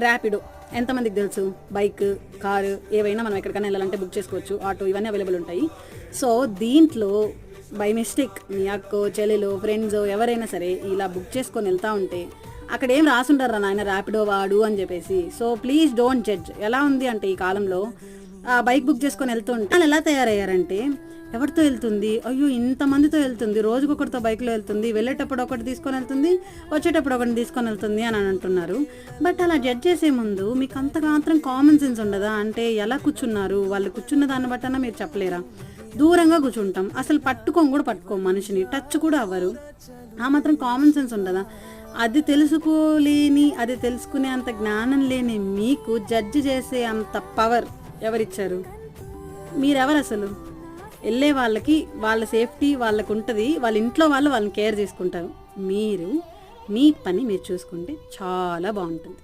ర్యాపిడో ఎంతమందికి తెలుసు? Bike, car ఏవైనా మనం ఎక్కడికైనా వెళ్ళాలంటే బుక్ చేసుకోవచ్చు. ఆటో ఇవన్నీ అవైలబుల్ ఉంటాయి. సో దీంట్లో బై మిస్టేక్ మీ అక్కో, చెల్లెలో, ఫ్రెండ్స్ ఎవరైనా సరే ఇలా బుక్ చేసుకొని వెళ్తూ ఉంటే అక్కడ ఏం రాసుంటారా నాయన ర్యాపిడో వాడు అని చెప్పేసి. So please don't judge. ఎలా ఉంది అంటే ఈ కాలంలో బైక్ బుక్ చేసుకొని వెళ్తుంటే వాళ్ళు ఎలా తయారయ్యారంటే, ఎవరితో వెళ్తుంది, అయ్యో ఇంతమందితో వెళ్తుంది, రోజుకొకరితో బైక్లో వెళ్తుంది, వెళ్ళేటప్పుడు ఒకటి తీసుకొని వెళ్తుంది, వచ్చేటప్పుడు ఒకటి తీసుకొని వెళ్తుంది అని అంటున్నారు. బట్ అలా జడ్జ్ చేసే ముందు మీకు అంతగా మాత్రం కామన్ సెన్స్ ఉండదా? అంటే ఎలా కూర్చున్నారు, వాళ్ళు కూర్చున్న దాన్ని బట్టన్నా మీరు చెప్పలేరా? దూరంగా కూర్చుంటాం, అసలు కూడా పట్టుకోం, మనిషిని టచ్ కూడా అవ్వరు. ఆ మాత్రం కామన్ సెన్స్ ఉండదా? అది తెలుసుకునే అంత జ్ఞానం లేని మీకు జడ్జి చేసే అంత పవర్ ఎవరిచ్చారు? మీరెవరు అసలు? వెళ్ళే వాళ్ళకి వాళ్ళ సేఫ్టీ వాళ్ళకు ఉంటుంది, వాళ్ళ ఇంట్లో వాళ్ళు వాళ్ళని కేర్ చేసుకుంటారు. మీరు మీ పని మీరు చూసుకుంటే చాలా బాగుంటుంది.